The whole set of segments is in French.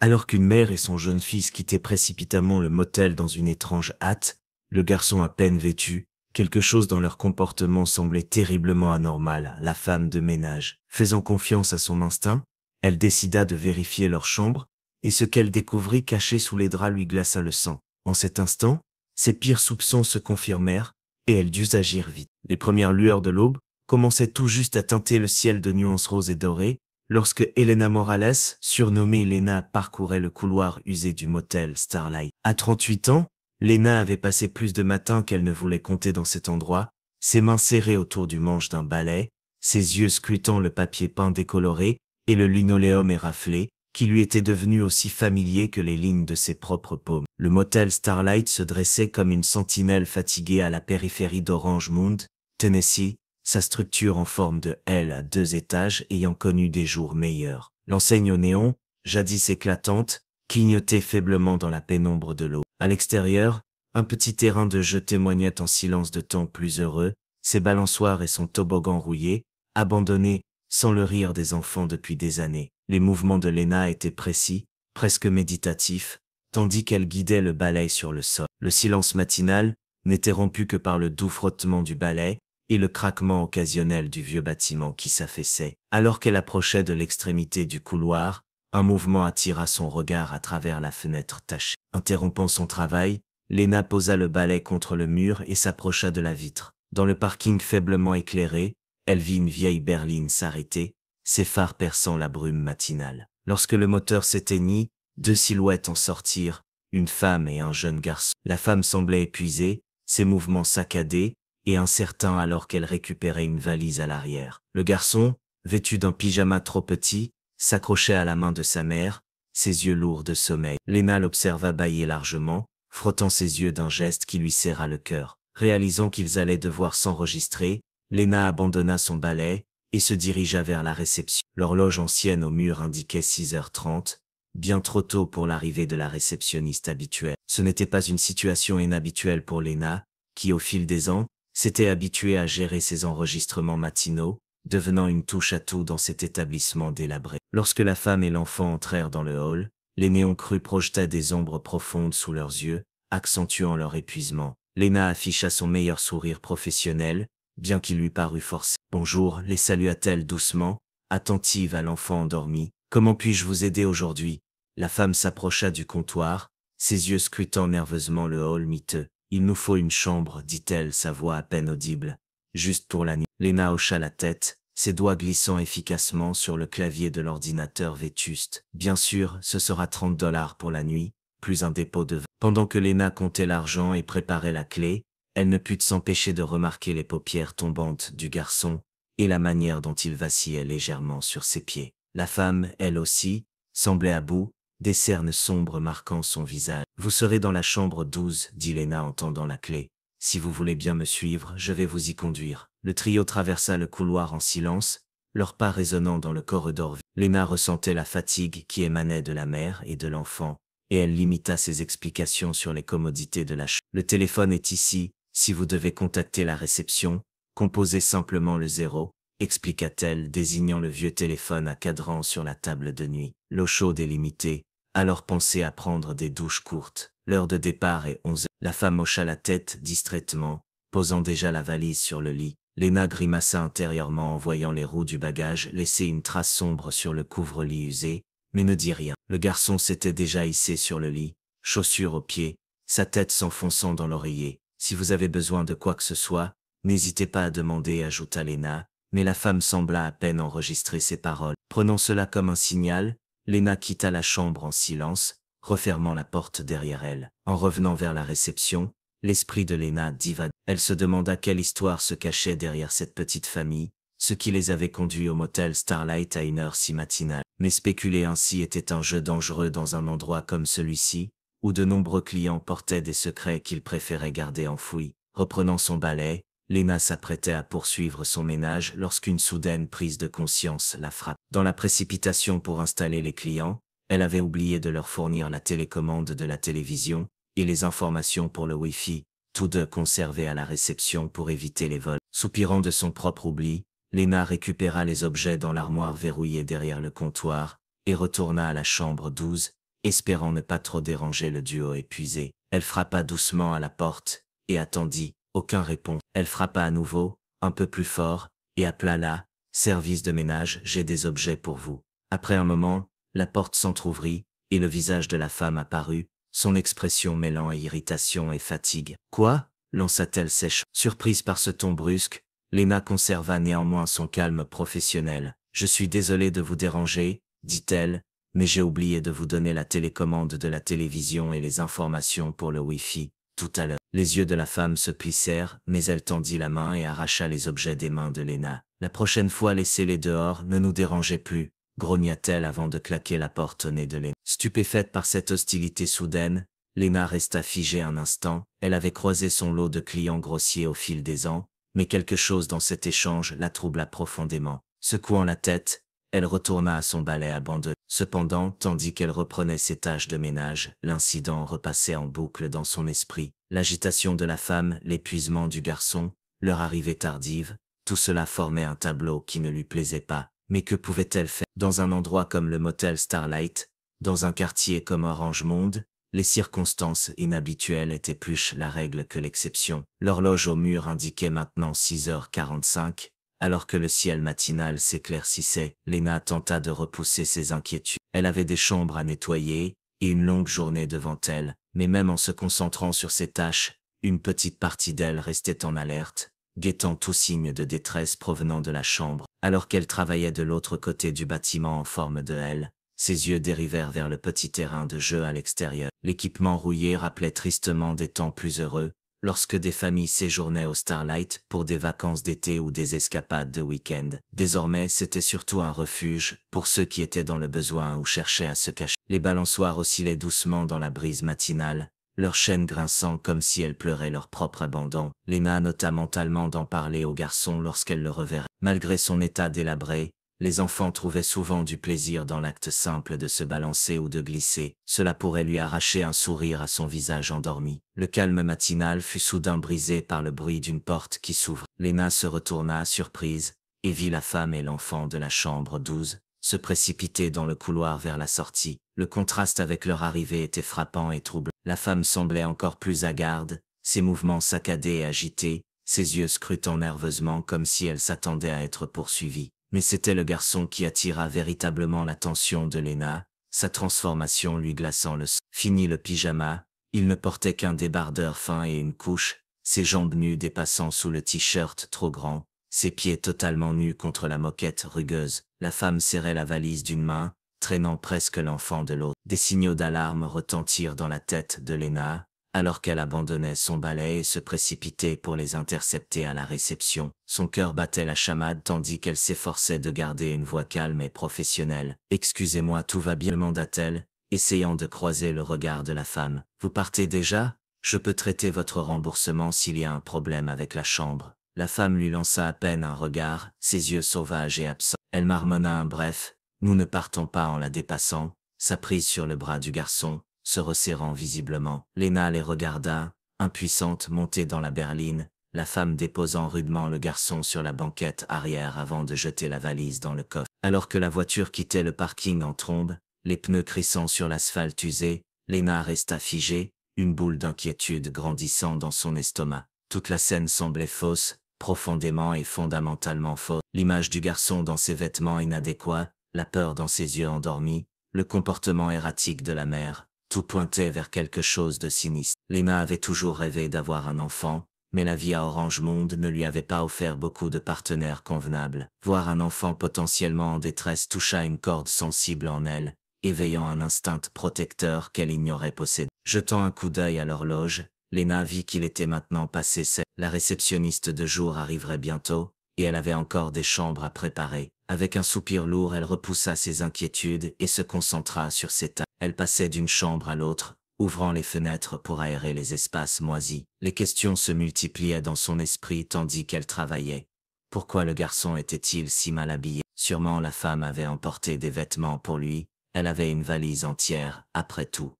Alors qu'une mère et son jeune fils quittaient précipitamment le motel dans une étrange hâte, le garçon à peine vêtu, quelque chose dans leur comportement semblait terriblement anormal. La femme de ménage, faisant confiance à son instinct, elle décida de vérifier leur chambre, et ce qu'elle découvrit caché sous les draps lui glaça le sang. En cet instant, ses pires soupçons se confirmèrent, et elle dut agir vite. Les premières lueurs de l'aube commençaient tout juste à teinter le ciel de nuances roses et dorées, lorsque Elena Morales, surnommée Lena, parcourait le couloir usé du motel Starlight. À 38 ans, Lena avait passé plus de matins qu'elle ne voulait compter dans cet endroit, ses mains serrées autour du manche d'un balai, ses yeux scrutant le papier peint décoloré et le linoléum éraflé, qui lui était devenu aussi familier que les lignes de ses propres paumes. Le motel Starlight se dressait comme une sentinelle fatiguée à la périphérie d'Orange Mound, Tennessee, sa structure en forme de L à 2 étages ayant connu des jours meilleurs. L'enseigne au néon, jadis éclatante, clignotait faiblement dans la pénombre de l'eau. À l'extérieur, un petit terrain de jeu témoignait en silence de temps plus heureux, ses balançoires et son toboggan rouillé, abandonnés, sans le rire des enfants depuis des années. Les mouvements de Lena étaient précis, presque méditatifs, tandis qu'elle guidait le balai sur le sol. Le silence matinal n'était rompu que par le doux frottement du balai et le craquement occasionnel du vieux bâtiment qui s'affaissait. Alors qu'elle approchait de l'extrémité du couloir, un mouvement attira son regard à travers la fenêtre tachée. Interrompant son travail, Lena posa le balai contre le mur et s'approcha de la vitre. Dans le parking faiblement éclairé, elle vit une vieille berline s'arrêter, ses phares perçant la brume matinale. Lorsque le moteur s'éteignit, 2 silhouettes en sortirent, une femme et un jeune garçon. La femme semblait épuisée, ses mouvements saccadés, et incertain alors qu'elle récupérait une valise à l'arrière. Le garçon, vêtu d'un pyjama trop petit, s'accrochait à la main de sa mère, ses yeux lourds de sommeil. Lena l'observa bâiller largement, frottant ses yeux d'un geste qui lui serra le cœur. Réalisant qu'ils allaient devoir s'enregistrer, Lena abandonna son balai et se dirigea vers la réception. L'horloge ancienne au mur indiquait 6h30, bien trop tôt pour l'arrivée de la réceptionniste habituelle. Ce n'était pas une situation inhabituelle pour Lena, qui au fil des ans, s'était habituée à gérer ses enregistrements matinaux, devenant une touche-à-tout dans cet établissement délabré. Lorsque la femme et l'enfant entrèrent dans le hall, les néons crus projetaient des ombres profondes sous leurs yeux, accentuant leur épuisement. Lena afficha son meilleur sourire professionnel, bien qu'il lui parût forcé. « Bonjour », les salua-t-elle doucement, attentive à l'enfant endormi. « Comment puis-je vous aider aujourd'hui ?» La femme s'approcha du comptoir, ses yeux scrutant nerveusement le hall miteux. « Il nous faut une chambre, dit-elle, sa voix à peine audible. Juste pour la nuit. » Lena hocha la tête, ses doigts glissant efficacement sur le clavier de l'ordinateur vétuste. « Bien sûr, ce sera $30 pour la nuit, plus un dépôt de 20. » Pendant que Lena comptait l'argent et préparait la clé, elle ne put s'empêcher de remarquer les paupières tombantes du garçon et la manière dont il vacillait légèrement sur ses pieds. La femme, elle aussi, semblait à bout, des cernes sombres marquant son visage. « Vous serez dans la chambre 12, dit Lena en tendant la clé. « Si vous voulez bien me suivre, je vais vous y conduire. » Le trio traversa le couloir en silence, leurs pas résonnant dans le corridor. Lena ressentait la fatigue qui émanait de la mère et de l'enfant, et elle limita ses explications sur les commodités de la chambre. « Le téléphone est ici, si vous devez contacter la réception, composez simplement le 0, expliqua-t-elle, désignant le vieux téléphone à cadran sur la table de nuit. L'eau chaude est limitée, alors pensez à prendre des douches courtes. L'heure de départ est 11h. La femme hocha la tête distraitement, posant déjà la valise sur le lit. Lena grimaça intérieurement en voyant les roues du bagage laisser une trace sombre sur le couvre-lit usé, mais ne dit rien. Le garçon s'était déjà hissé sur le lit, chaussures aux pieds, sa tête s'enfonçant dans l'oreiller. « Si vous avez besoin de quoi que ce soit, n'hésitez pas à demander, ajouta Lena, mais la femme sembla à peine enregistrer ses paroles. Prenant cela comme un signal, Lena quitta la chambre en silence, refermant la porte derrière elle. En revenant vers la réception, l'esprit de Lena divaguait. Elle se demanda quelle histoire se cachait derrière cette petite famille, ce qui les avait conduits au motel Starlight à une heure si matinale. Mais spéculer ainsi était un jeu dangereux dans un endroit comme celui-ci, où de nombreux clients portaient des secrets qu'ils préféraient garder enfouis. Reprenant son balai, Lena s'apprêtait à poursuivre son ménage lorsqu'une soudaine prise de conscience la frappe. Dans la précipitation pour installer les clients, elle avait oublié de leur fournir la télécommande de la télévision et les informations pour le Wi-Fi, tous deux conservés à la réception pour éviter les vols. Soupirant de son propre oubli, Lena récupéra les objets dans l'armoire verrouillée derrière le comptoir et retourna à la chambre 12, espérant ne pas trop déranger le duo épuisé. Elle frappa doucement à la porte, et attendit. Aucun réponse. Elle frappa à nouveau, un peu plus fort, et appela là, « Service de ménage, j'ai des objets pour vous. » Après un moment, la porte s'entr'ouvrit, et le visage de la femme apparut, son expression mêlant irritation et fatigue. « Quoi ?» lança-t-elle sèche. Surprise par ce ton brusque, Lena conserva néanmoins son calme professionnel. « Je suis désolée de vous déranger, » dit-elle, « mais j'ai oublié de vous donner la télécommande de la télévision et les informations pour le Wi-Fi, tout à l'heure. » Les yeux de la femme se plissèrent, mais elle tendit la main et arracha les objets des mains de Lena. « La prochaine fois, laissez-les dehors, ne nous dérangez plus, » grogna-t-elle avant de claquer la porte au nez de Lena. Stupéfaite par cette hostilité soudaine, Lena resta figée un instant. Elle avait croisé son lot de clients grossiers au fil des ans, mais quelque chose dans cet échange la troubla profondément. Secouant la tête, elle retourna à son balai abandonné. Cependant, tandis qu'elle reprenait ses tâches de ménage, l'incident repassait en boucle dans son esprit. L'agitation de la femme, l'épuisement du garçon, leur arrivée tardive, tout cela formait un tableau qui ne lui plaisait pas. Mais que pouvait-elle faire? Dans un endroit comme le motel Starlight, dans un quartier comme Orange Monde, les circonstances inhabituelles étaient plus la règle que l'exception. L'horloge au mur indiquait maintenant 6h45, alors que le ciel matinal s'éclaircissait. Lena tenta de repousser ses inquiétudes. Elle avait des chambres à nettoyer, et une longue journée devant elle, mais même en se concentrant sur ses tâches, une petite partie d'elle restait en alerte, guettant tout signe de détresse provenant de la chambre. Alors qu'elle travaillait de l'autre côté du bâtiment en forme de L, ses yeux dérivèrent vers le petit terrain de jeu à l'extérieur. L'équipement rouillé rappelait tristement des temps plus heureux, lorsque des familles séjournaient au Starlight pour des vacances d'été ou des escapades de week-end. Désormais, c'était surtout un refuge pour ceux qui étaient dans le besoin ou cherchaient à se cacher. Les balançoires oscillaient doucement dans la brise matinale, leurs chaînes grinçant comme si elles pleuraient leur propre abandon. Lena nota mentalement d'en parler au garçon lorsqu'elle le reverrait. Malgré son état délabré, les enfants trouvaient souvent du plaisir dans l'acte simple de se balancer ou de glisser. Cela pourrait lui arracher un sourire à son visage endormi. Le calme matinal fut soudain brisé par le bruit d'une porte qui s'ouvre. Lena se retourna surprise, et vit la femme et l'enfant de la chambre 12 se précipiter dans le couloir vers la sortie. Le contraste avec leur arrivée était frappant et troublant. La femme semblait encore plus hagarde, ses mouvements saccadés et agités, ses yeux scrutant nerveusement comme si elle s'attendait à être poursuivie. Mais c'était le garçon qui attira véritablement l'attention de Lena, sa transformation lui glaçant le sang. Fini le pyjama, il ne portait qu'un débardeur fin et une couche, ses jambes nues dépassant sous le t-shirt trop grand, ses pieds totalement nus contre la moquette rugueuse. La femme serrait la valise d'une main, traînant presque l'enfant de l'autre. Des signaux d'alarme retentirent dans la tête de Lena, alors qu'elle abandonnait son balai et se précipitait pour les intercepter à la réception. Son cœur battait la chamade tandis qu'elle s'efforçait de garder une voix calme et professionnelle. « Excusez-moi, tout va bien ?» demanda-t-elle, essayant de croiser le regard de la femme. « Vous partez déjà? Je peux traiter votre remboursement s'il y a un problème avec la chambre. » La femme lui lança à peine un regard, ses yeux sauvages et absents. Elle marmonna un bref « Nous ne partons pas » en la dépassant, sa prise sur le bras du garçon, se resserrant visiblement. Lena les regarda, impuissante montée dans la berline, la femme déposant rudement le garçon sur la banquette arrière avant de jeter la valise dans le coffre. Alors que la voiture quittait le parking en trombe, les pneus crissant sur l'asphalte usé, Lena resta figée, une boule d'inquiétude grandissant dans son estomac. Toute la scène semblait fausse, profondément et fondamentalement fausse. L'image du garçon dans ses vêtements inadéquats, la peur dans ses yeux endormis, le comportement erratique de la mère, tout pointait vers quelque chose de sinistre. Lena avait toujours rêvé d'avoir un enfant, mais la vie à Orange Monde ne lui avait pas offert beaucoup de partenaires convenables. Voir un enfant potentiellement en détresse toucha une corde sensible en elle, éveillant un instinct protecteur qu'elle ignorait posséder. Jetant un coup d'œil à l'horloge, Lena vit qu'il était maintenant passé 7. La réceptionniste de jour arriverait bientôt, et elle avait encore des chambres à préparer. Avec un soupir lourd, elle repoussa ses inquiétudes et se concentra sur ses tâches. Elle passait d'une chambre à l'autre, ouvrant les fenêtres pour aérer les espaces moisis. Les questions se multipliaient dans son esprit tandis qu'elle travaillait. Pourquoi le garçon était-il si mal habillé? Sûrement la femme avait emporté des vêtements pour lui, elle avait une valise entière, après tout.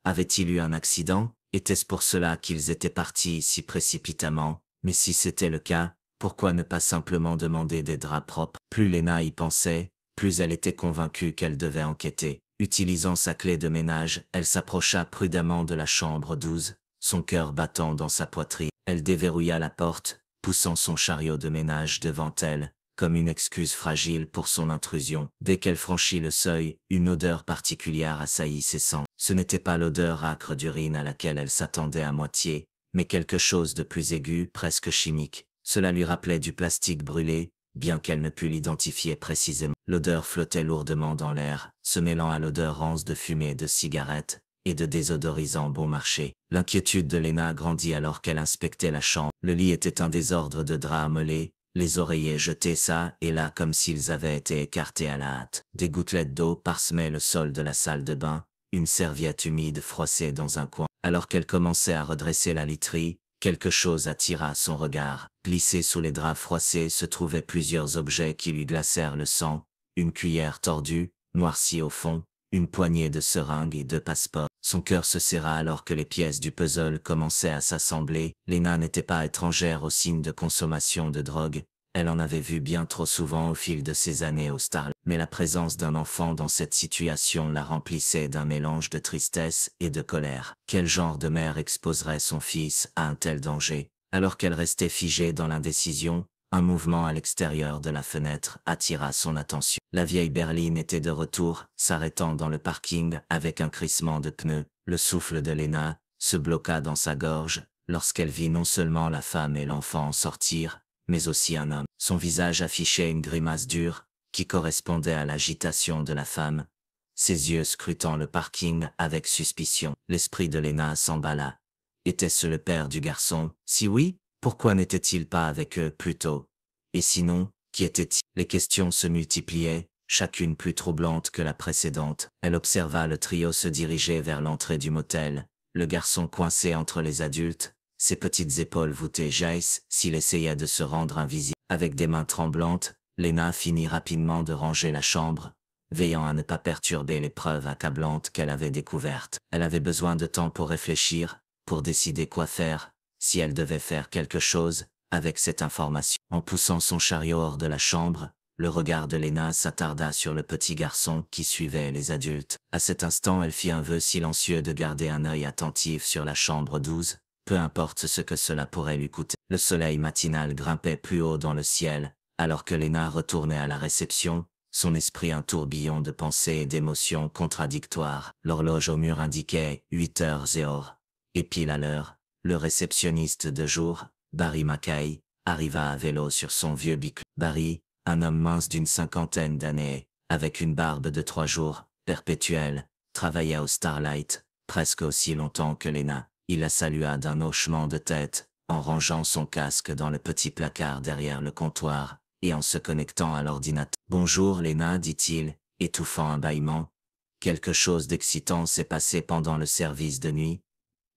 Avait-il eu un accident? Était-ce pour cela qu'ils étaient partis si précipitamment? Mais si c'était le cas, pourquoi ne pas simplement demander des draps propres? Plus Lena y pensait, plus elle était convaincue qu'elle devait enquêter. Utilisant sa clé de ménage, elle s'approcha prudemment de la chambre 12, son cœur battant dans sa poitrine. Elle déverrouilla la porte, poussant son chariot de ménage devant elle, comme une excuse fragile pour son intrusion. Dès qu'elle franchit le seuil, une odeur particulière assaillit ses sens. Ce n'était pas l'odeur âcre d'urine à laquelle elle s'attendait à moitié, mais quelque chose de plus aigu, presque chimique. Cela lui rappelait du plastique brûlé, bien qu'elle ne pût l'identifier précisément. L'odeur flottait lourdement dans l'air, se mêlant à l'odeur rance de fumée de cigarettes et de désodorisants bon marché. L'inquiétude de Lena grandit alors qu'elle inspectait la chambre. Le lit était un désordre de draps mollés, les oreillers jetés çà et là comme s'ils avaient été écartés à la hâte. Des gouttelettes d'eau parsemaient le sol de la salle de bain, une serviette humide froissée dans un coin. Alors qu'elle commençait à redresser la literie, quelque chose attira son regard. Glissés sous les draps froissés se trouvaient plusieurs objets qui lui glacèrent le sang, une cuillère tordue, noircie au fond, une poignée de seringues et deux passeports. Son cœur se serra alors que les pièces du puzzle commençaient à s'assembler. Lena n'était pas étrangère aux signes de consommation de drogue. Elle en avait vu bien trop souvent au fil de ses années au Starlight. Mais la présence d'un enfant dans cette situation la remplissait d'un mélange de tristesse et de colère. Quel genre de mère exposerait son fils à un tel danger? Alors qu'elle restait figée dans l'indécision, un mouvement à l'extérieur de la fenêtre attira son attention. La vieille berline était de retour, s'arrêtant dans le parking avec un crissement de pneus. Le souffle de Lena se bloqua dans sa gorge lorsqu'elle vit non seulement la femme et l'enfant sortir, mais aussi un homme. Son visage affichait une grimace dure, qui correspondait à l'agitation de la femme, ses yeux scrutant le parking avec suspicion. L'esprit de Lena s'emballa. Était-ce le père du garçon? Si oui, pourquoi n'était-il pas avec eux plus tôt? Et sinon, qui était-il? Les questions se multipliaient, chacune plus troublante que la précédente. Elle observa le trio se diriger vers l'entrée du motel, le garçon coincé entre les adultes, ses petites épaules voûtées jaillissent s'il essayait de se rendre invisible. Avec des mains tremblantes, Lena finit rapidement de ranger la chambre, veillant à ne pas perturber les preuves accablantes qu'elle avait découvertes. Elle avait besoin de temps pour réfléchir, pour décider quoi faire, si elle devait faire quelque chose, avec cette information. En poussant son chariot hors de la chambre, le regard de Lena s'attarda sur le petit garçon qui suivait les adultes. À cet instant, elle fit un vœu silencieux de garder un œil attentif sur la chambre 12, peu importe ce que cela pourrait lui coûter. Le soleil matinal grimpait plus haut dans le ciel, alors que Lena retournait à la réception, son esprit un tourbillon de pensées et d'émotions contradictoires. L'horloge au mur indiquait 8h00. Et pile à l'heure, le réceptionniste de jour, Barry Mackay, arriva à vélo sur son vieux bic. Barry, un homme mince d'une cinquantaine d'années, avec une barbe de 3 jours, perpétuelle, travaillait au Starlight, presque aussi longtemps que Lena. Il la salua d'un hochement de tête, en rangeant son casque dans le petit placard derrière le comptoir, et en se connectant à l'ordinateur. « Bonjour Lena, dit-il, étouffant un bâillement. Quelque chose d'excitant s'est passé pendant le service de nuit.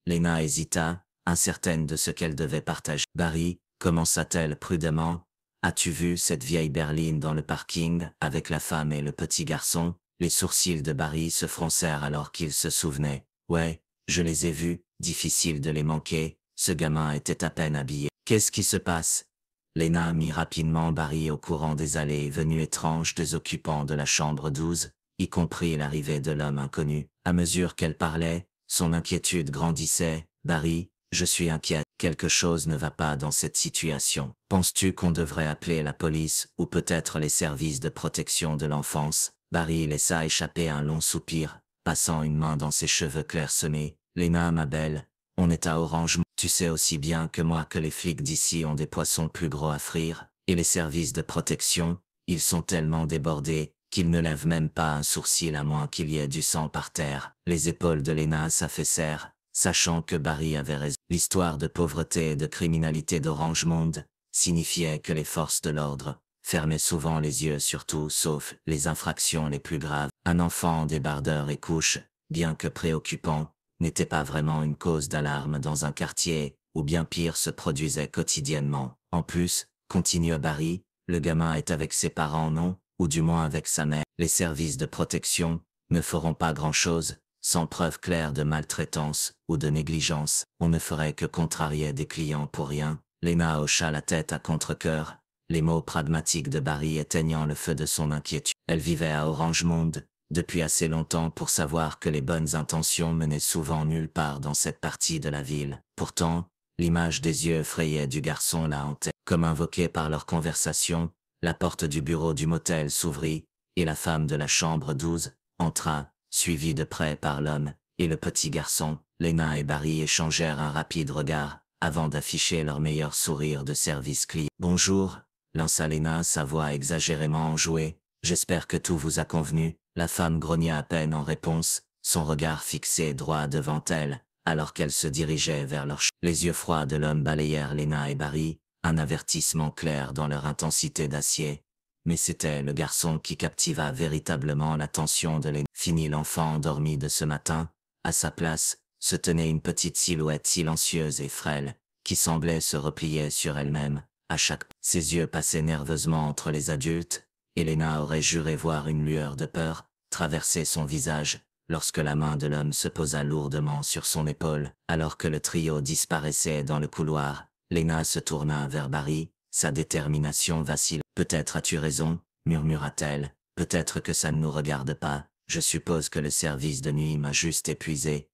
Lena hésita, incertaine de ce qu'elle devait partager. Barry, commença-t-elle prudemment, as-tu vu cette vieille berline dans le parking, avec la femme et le petit garçon? Les sourcils de Barry se froncèrent alors qu'il se souvenait. Ouais, je les ai vus, difficile de les manquer, ce gamin était à peine habillé. Qu'est-ce qui se passe? Lena mit rapidement Barry au courant des allées et venues étranges des occupants de la chambre 12, y compris l'arrivée de l'homme inconnu. À mesure qu'elle parlait, son inquiétude grandissait. Barry, je suis inquiète. Quelque chose ne va pas dans cette situation. Penses-tu qu'on devrait appeler la police ou peut-être les services de protection de l'enfance? Barry laissa échapper un long soupir, passant une main dans ses cheveux clairsemés. Lena, ma belle, on est à Orange. Tu sais aussi bien que moi que les flics d'ici ont des poissons plus gros à frire, et les services de protection, ils sont tellement débordés, qu'ils ne lèvent même pas un sourcil à moins qu'il y ait du sang par terre. Les épaules de Lena s'affaissèrent, sachant que Barry avait raison. L'histoire de pauvreté et de criminalité d'Orange Monde signifiait que les forces de l'ordre fermaient souvent les yeux sur tout sauf les infractions les plus graves. Un enfant débardeur et couche, bien que préoccupant, n'était pas vraiment une cause d'alarme dans un quartier, où bien pire se produisait quotidiennement. En plus, continua Barry, le gamin est avec ses parents, non? Ou du moins avec sa mère. Les services de protection ne feront pas grand-chose, sans preuve claire de maltraitance ou de négligence. On ne ferait que contrarier des clients pour rien. Lena hocha la tête à contre-cœur, les mots pragmatiques de Barry éteignant le feu de son inquiétude. Elle vivait à Orange Monde, depuis assez longtemps pour savoir que les bonnes intentions menaient souvent nulle part dans cette partie de la ville. Pourtant, l'image des yeux effrayés du garçon la hantait. Comme invoquée par leur conversation, la porte du bureau du motel s'ouvrit, et la femme de la chambre 12 entra, suivie de près par l'homme, et le petit garçon. Lena et Barry échangèrent un rapide regard, avant d'afficher leur meilleur sourire de service client. « Bonjour », lança Lena, sa voix exagérément enjouée. « J'espère que tout vous a convenu. » La femme grogna à peine en réponse, son regard fixé droit devant elle, alors qu'elle se dirigeait vers leur chambre. Les yeux froids de l'homme balayèrent Lena et Barry, un avertissement clair dans leur intensité d'acier. Mais c'était le garçon qui captiva véritablement l'attention de Lena. Fini l'enfant endormi de ce matin. À sa place, se tenait une petite silhouette silencieuse et frêle, qui semblait se replier sur elle-même, à chaque pas. Ses yeux passaient nerveusement entre les adultes. Elena aurait juré voir une lueur de peur traverser son visage, lorsque la main de l'homme se posa lourdement sur son épaule. Alors que le trio disparaissait dans le couloir, Lena se tourna vers Barry, sa détermination vacille. « Peut-être as-tu raison, » murmura-t-elle, « peut-être que ça ne nous regarde pas, je suppose que le service de nuit m'a juste épuisé. »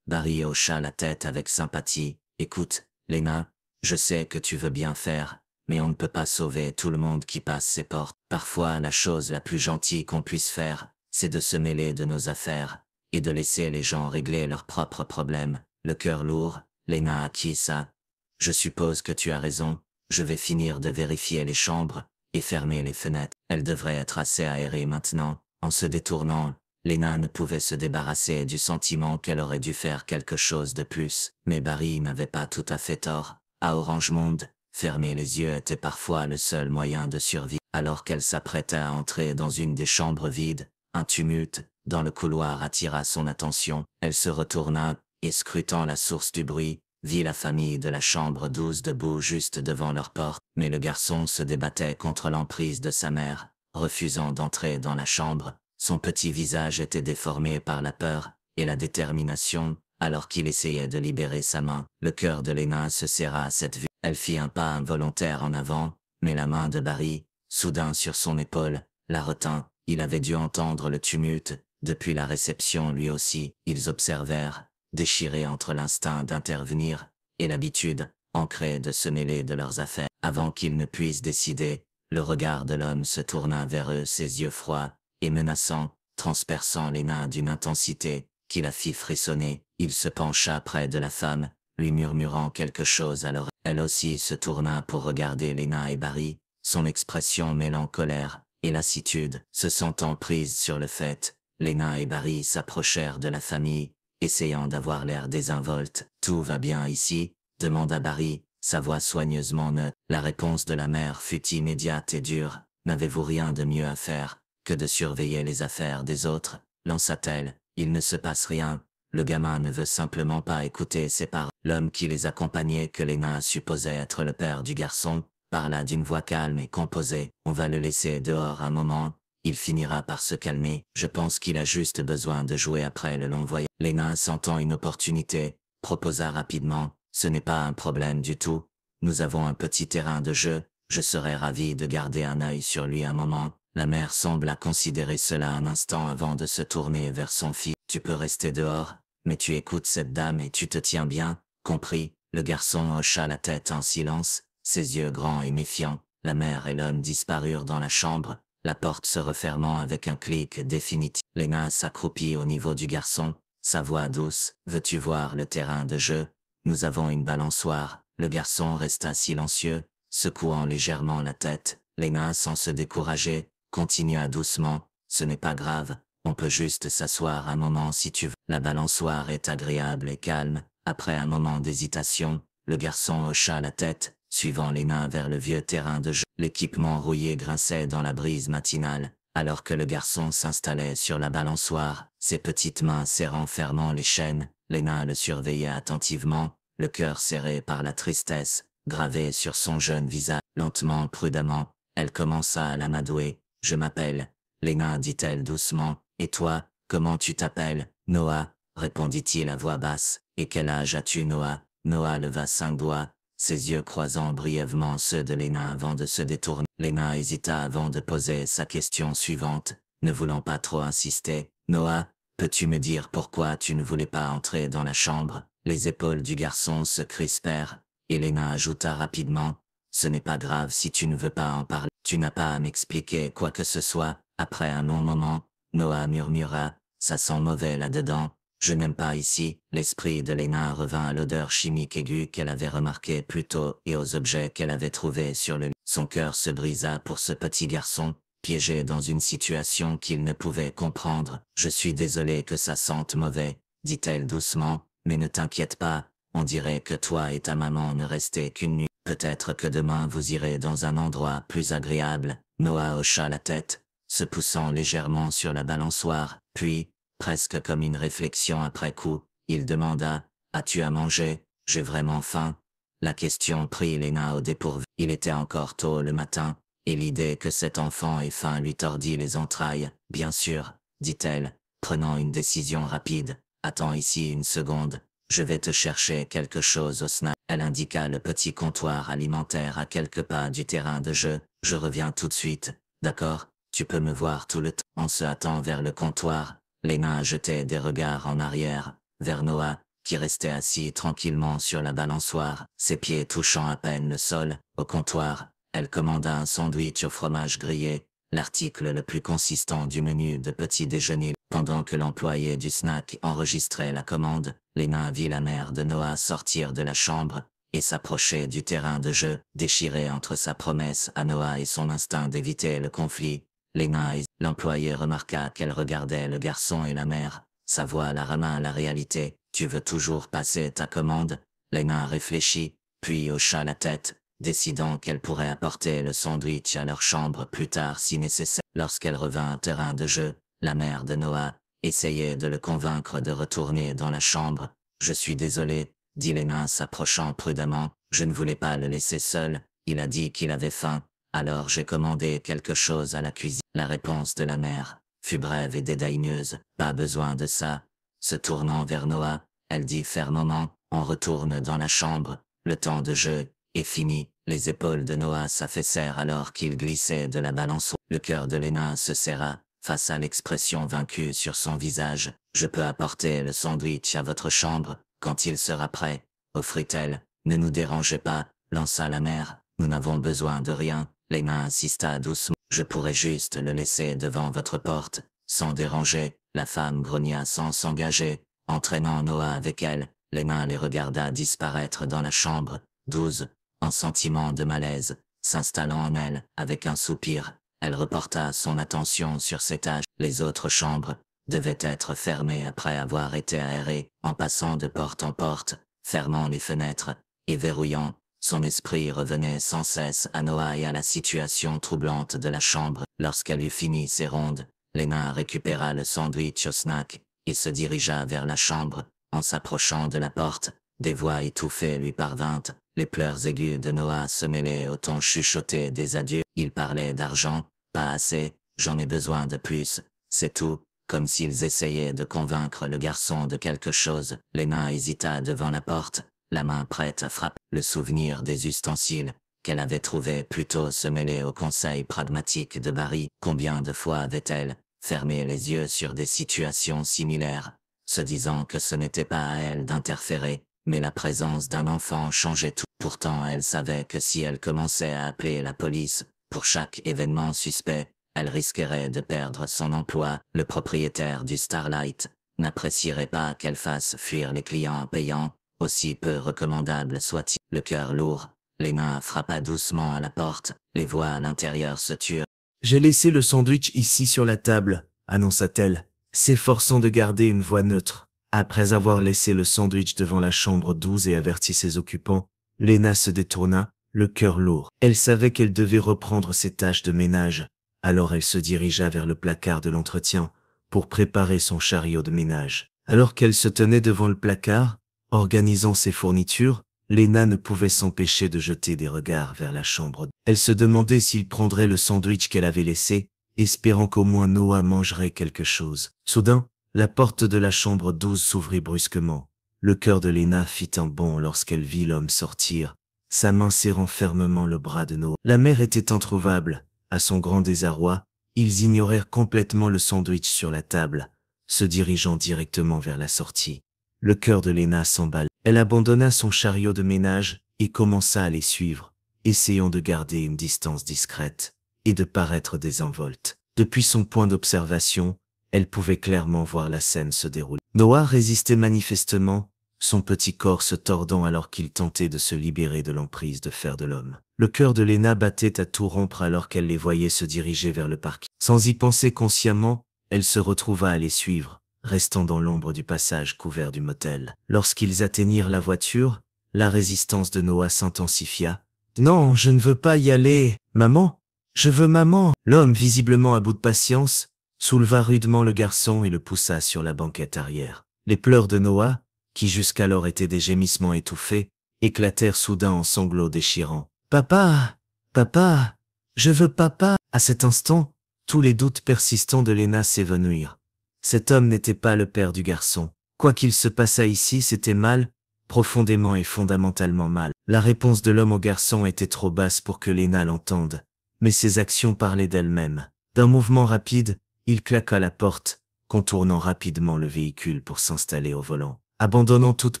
Barry hocha la tête avec sympathie. « Écoute, Lena, je sais que tu veux bien faire, mais on ne peut pas sauver tout le monde qui passe ces portes. Parfois la chose la plus gentille qu'on puisse faire, c'est de se mêler de nos affaires, et de laisser les gens régler leurs propres problèmes. » Le cœur lourd, Lena acquiesça. « Je suppose que tu as raison, je vais finir de vérifier les chambres, et fermer les fenêtres. Elles devraient être assez aérées maintenant. » En se détournant, Lena ne pouvait se débarrasser du sentiment qu'elle aurait dû faire quelque chose de plus. Mais Barry n'avait pas tout à fait tort. À Orangemond, fermer les yeux était parfois le seul moyen de survie. Alors qu'elle s'apprêtait à entrer dans une des chambres vides, un tumulte, dans le couloir attira son attention. Elle se retourna, et scrutant la source du bruit, vit la famille de la chambre 12 debout juste devant leur porte. Mais le garçon se débattait contre l'emprise de sa mère, refusant d'entrer dans la chambre. Son petit visage était déformé par la peur et la détermination, alors qu'il essayait de libérer sa main. Le cœur de Lena se serra à cette vue. Elle fit un pas involontaire en avant, mais la main de Barry, soudain sur son épaule, la retint. Il avait dû entendre le tumulte, depuis la réception lui aussi. Ils observèrent, déchirés entre l'instinct d'intervenir et l'habitude, ancrée de se mêler de leurs affaires. Avant qu'ils ne puissent décider, le regard de l'homme se tourna vers eux, ses yeux froids et menaçants, transperçant Lena d'une intensité qui la fit frissonner. Il se pencha près de la femme, lui murmurant quelque chose à l'oreille. Elle aussi se tourna pour regarder Lena et Barry, son expression mêlant colère et lassitude. Se sentant prise sur le fait, Lena et Barry s'approchèrent de la famille, essayant d'avoir l'air désinvolte. « Tout va bien ici ?» demanda Barry, sa voix soigneusement neutre. La réponse de la mère fut immédiate et dure. « N'avez-vous rien de mieux à faire que de surveiller les affaires des autres ?» lança-t-elle. « Il ne se passe rien. Le gamin ne veut simplement pas écouter ses parents. » L'homme qui les accompagnait, que Lena supposait être le père du garçon, parla d'une voix calme et composée. « On va le laisser dehors un moment. Il finira par se calmer. Je pense qu'il a juste besoin de jouer après le long voyage. » Lena, sentant une opportunité, proposa rapidement. « Ce n'est pas un problème du tout. Nous avons un petit terrain de jeu. Je serais ravi de garder un œil sur lui un moment. » La mère sembla considérer cela un instant avant de se tourner vers son fils. « Tu peux rester dehors, mais tu écoutes cette dame et tu te tiens bien, compris ?» Le garçon hocha la tête en silence, ses yeux grands et méfiants. La mère et l'homme disparurent dans la chambre, la porte se refermant avec un clic définitif. Lena s'accroupit au niveau du garçon, sa voix douce. « Veux-tu voir le terrain de jeu? Nous avons une balançoire. » Le garçon resta silencieux, secouant légèrement la tête. Lena, sans se décourager, continua doucement. « Ce n'est pas grave, on peut juste s'asseoir un moment si tu veux. » La balançoire est agréable et calme. Après un moment d'hésitation, le garçon hocha la tête, suivant Lena vers le vieux terrain de jeu. L'équipement rouillé grinçait dans la brise matinale, alors que le garçon s'installait sur la balançoire, ses petites mains serrant fermement les chaînes. Lena le surveillait attentivement, le cœur serré par la tristesse, gravée sur son jeune visage. Lentement, prudemment, elle commença à l'amadouer. « Je m'appelle Lena, dit-elle doucement. Et toi, comment tu t'appelles? » « Noah, répondit-il à voix basse. « Et quel âge as-tu, Noah ?» Noah leva 5 doigts, ses yeux croisant brièvement ceux de Lena avant de se détourner. Lena hésita avant de poser sa question suivante. « ne voulant pas trop insister. Noah, peux-tu me dire pourquoi tu ne voulais pas entrer dans la chambre? Les épaules du garçon se crispèrent. Elena ajouta rapidement, ce n'est pas grave si tu ne veux pas en parler. Tu n'as pas à m'expliquer quoi que ce soit. Après un long moment, Noah murmura, ça sent mauvais là-dedans. Je n'aime pas ici. L'esprit de Lena revint à l'odeur chimique aiguë qu'elle avait remarquée plus tôt et aux objets qu'elle avait trouvés sur le lit. Son cœur se brisa pour ce petit garçon, piégé dans une situation qu'il ne pouvait comprendre. Je suis désolé que ça sente mauvais, dit-elle doucement, mais ne t'inquiète pas, on dirait que toi et ta maman ne restaient qu'une nuit. Peut-être que demain vous irez dans un endroit plus agréable. Noah hocha la tête, se poussant légèrement sur la balançoire, puis, presque comme une réflexion après coup, il demanda, as-tu à manger? J'ai vraiment faim. La question prit Lena au dépourvu. Il était encore tôt le matin, et l'idée que cet enfant ait faim lui tordit les entrailles. Bien sûr, dit-elle, prenant une décision rapide. Attends ici une seconde, je vais te chercher quelque chose au snack. Elle indiqua le petit comptoir alimentaire à quelques pas du terrain de jeu. Je reviens tout de suite, d'accord? Tu peux me voir tout le temps. En se hâtant vers le comptoir, Lena jetait des regards en arrière, vers Noah, qui restait assis tranquillement sur la balançoire, ses pieds touchant à peine le sol. Au comptoir, elle commanda un sandwich au fromage grillé, l'article le plus consistant du menu de petit déjeuner. Pendant que l'employé du snack enregistrait la commande, Lena vit la mère de Noah sortir de la chambre et s'approcher du terrain de jeu, déchirée entre sa promesse à Noah et son instinct d'éviter le conflit. Lena et l'employé remarqua qu'elle regardait le garçon et la mère. Sa voix la ramena à la réalité. Tu veux toujours passer ta commande? Lena réfléchit, puis hocha la tête, décidant qu'elle pourrait apporter le sandwich à leur chambre plus tard si nécessaire. Lorsqu'elle revint au terrain de jeu, la mère de Noah essayait de le convaincre de retourner dans la chambre. Je suis désolé, dit Lena s'approchant prudemment. Je ne voulais pas le laisser seul. Il a dit qu'il avait faim. Alors j'ai commandé quelque chose à la cuisine. La réponse de la mère fut brève et dédaigneuse. Pas besoin de ça. Se tournant vers Noah, elle dit fermement, on retourne dans la chambre. Le temps de jeu est fini. Les épaules de Noah s'affaissèrent alors qu'il glissait de la balançoire. Le cœur de Lena se serra face à l'expression vaincue sur son visage. Je peux apporter le sandwich à votre chambre quand il sera prêt, offrit-elle. Ne nous dérangez pas, lança la mère. Nous n'avons besoin de rien. Lena insista doucement. Je pourrais juste le laisser devant votre porte, sans déranger. La femme grogna sans s'engager, entraînant Noah avec elle. Lena les regarda disparaître dans la chambre. 12. Un sentiment de malaise s'installant en elle, avec un soupir. Elle reporta son attention sur ses tâches. Les autres chambres devaient être fermées après avoir été aérées, en passant de porte en porte, fermant les fenêtres et verrouillant. Son esprit revenait sans cesse à Noah et à la situation troublante de la chambre. Lorsqu'elle eut fini ses rondes, Lena récupéra le sandwich au snack et se dirigea vers la chambre. En s'approchant de la porte, des voix étouffées lui parvinrent. Les pleurs aigus de Noah se mêlaient au ton chuchoté des adieux. Il parlait d'argent, pas assez, j'en ai besoin de plus, c'est tout. Comme s'ils essayaient de convaincre le garçon de quelque chose. Lena hésita devant la porte, la main prête à frapper. Le souvenir des ustensiles qu'elle avait trouvés plus tôt se mêlait au conseil pragmatique de Barry. Combien de fois avait-elle fermé les yeux sur des situations similaires, se disant que ce n'était pas à elle d'interférer, mais la présence d'un enfant changeait tout. Pourtant elle savait que si elle commençait à appeler la police pour chaque événement suspect, elle risquerait de perdre son emploi. Le propriétaire du Starlight n'apprécierait pas qu'elle fasse fuir les clients payants, aussi peu recommandable soit-il. Le cœur lourd, Lena frappa doucement à la porte. Les voix à l'intérieur se turent. J'ai laissé le sandwich ici sur la table, annonça-t-elle, s'efforçant de garder une voix neutre. Après avoir laissé le sandwich devant la chambre 12 et averti ses occupants, Lena se détourna, le cœur lourd. Elle savait qu'elle devait reprendre ses tâches de ménage, alors elle se dirigea vers le placard de l'entretien pour préparer son chariot de ménage. Alors qu'elle se tenait devant le placard, organisant ses fournitures, Lena ne pouvait s'empêcher de jeter des regards vers la chambre. Elle se demandait s'il prendrait le sandwich qu'elle avait laissé, espérant qu'au moins Noah mangerait quelque chose. Soudain, la porte de la chambre 12 s'ouvrit brusquement. Le cœur de Lena fit un bond lorsqu'elle vit l'homme sortir, sa main serrant fermement le bras de Noah. La mère était introuvable. À son grand désarroi, Ils ignorèrent complètement le sandwich sur la table, se dirigeant directement vers la sortie. Le cœur de Lena s'emballa. Elle abandonna son chariot de ménage et commença à les suivre, essayant de garder une distance discrète et de paraître désinvolte. Depuis son point d'observation, elle pouvait clairement voir la scène se dérouler. Noah résistait manifestement, son petit corps se tordant alors qu'il tentait de se libérer de l'emprise de fer de l'homme. Le cœur de Lena battait à tout rompre alors qu'elle les voyait se diriger vers le parking. Sans y penser consciemment, elle se retrouva à les suivre, restant dans l'ombre du passage couvert du motel. Lorsqu'ils atteignirent la voiture, la résistance de Noah s'intensifia. « Non, je ne veux pas y aller. Maman, je veux maman !» L'homme, visiblement à bout de patience, souleva rudement le garçon et le poussa sur la banquette arrière. Les pleurs de Noah, qui jusqu'alors étaient des gémissements étouffés, éclatèrent soudain en sanglots déchirants. « Papa! Papa! Je veux papa !» À cet instant, tous les doutes persistants de Lena s'évanouirent. Cet homme n'était pas le père du garçon. Quoi qu'il se passât ici, c'était mal, profondément et fondamentalement mal. La réponse de l'homme au garçon était trop basse pour que Lena l'entende, mais ses actions parlaient d'elles-mêmes. D'un mouvement rapide, il claqua la porte, contournant rapidement le véhicule pour s'installer au volant. Abandonnant toute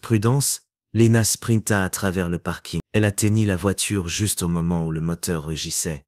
prudence, Lena sprinta à travers le parking. Elle atteignit la voiture juste au moment où le moteur rugissait.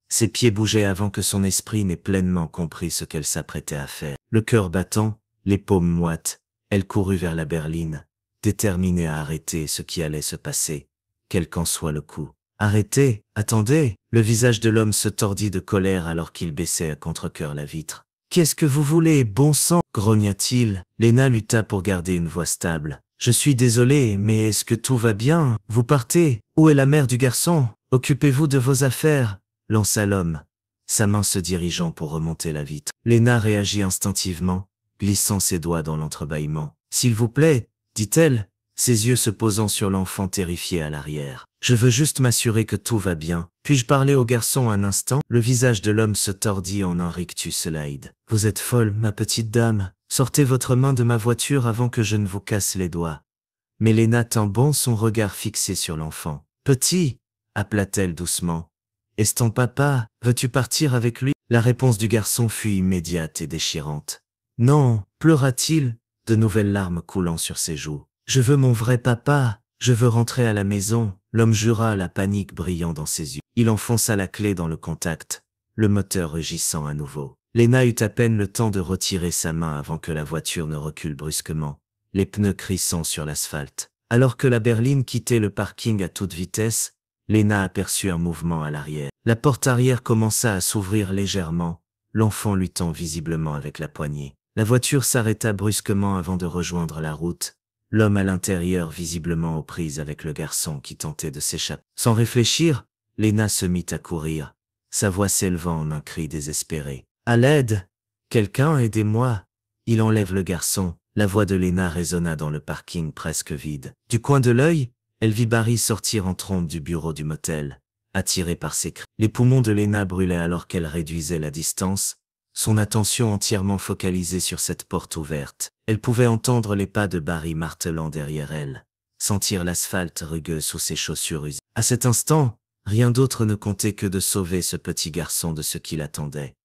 Ses pieds bougeaient avant que son esprit n'ait pleinement compris ce qu'elle s'apprêtait à faire. Le cœur battant, les paumes moites, elle courut vers la berline, déterminée à arrêter ce qui allait se passer, quel qu'en soit le coup. « Arrêtez, attendez !» Le visage de l'homme se tordit de colère alors qu'il baissait à contre-cœur la vitre. « Qu'est-ce que vous voulez, bon sang ?» grogna-t-il. Lena lutta pour garder une voix stable. « Je suis désolé, mais est-ce que tout va bien? Vous partez? Où est la mère du garçon? Occupez-vous de vos affaires !» lança l'homme, sa main se dirigeant pour remonter la vitre. Lena réagit instinctivement, glissant ses doigts dans l'entrebâillement. « S'il vous plaît, dit-elle, ses yeux se posant sur l'enfant terrifié à l'arrière. « Je veux juste m'assurer que tout va bien. Puis-je parler au garçon un instant ?» Le visage de l'homme se tordit en un rictus slide. « Vous êtes folle, ma petite dame. Sortez votre main de ma voiture avant que je ne vous casse les doigts. » Mais Lena tint bon son regard fixé sur l'enfant. « Petit !» appela-t-elle doucement. « Est-ce ton papa? Veux-tu partir avec lui ?» La réponse du garçon fut immédiate et déchirante. « Non !» pleura-t-il, de nouvelles larmes coulant sur ses joues. « Je veux mon vrai papa. Je veux rentrer à la maison. » L'homme jura, la panique brillant dans ses yeux. Il enfonça la clé dans le contact, le moteur rugissant à nouveau. Lena eut à peine le temps de retirer sa main avant que la voiture ne recule brusquement, les pneus crissant sur l'asphalte. Alors que la berline quittait le parking à toute vitesse, Lena aperçut un mouvement à l'arrière. La porte arrière commença à s'ouvrir légèrement, l'enfant luttant visiblement avec la poignée. La voiture s'arrêta brusquement avant de rejoindre la route, l'homme à l'intérieur visiblement aux prises avec le garçon qui tentait de s'échapper. Sans réfléchir, Lena se mit à courir, sa voix s'élevant en un cri désespéré. « À l'aide! Quelqu'un, aidez-moi! Il enlève le garçon !» La voix de Lena résonna dans le parking presque vide. Du coin de l'œil, elle vit Barry sortir en trombe du bureau du motel, attiré par ses cris. Les poumons de Lena brûlaient alors qu'elle réduisait la distance, son attention entièrement focalisée sur cette porte ouverte. Elle pouvait entendre les pas de Barry martelant derrière elle, sentir l'asphalte rugueux sous ses chaussures usées. À cet instant, rien d'autre ne comptait que de sauver ce petit garçon de ce qui l'attendait.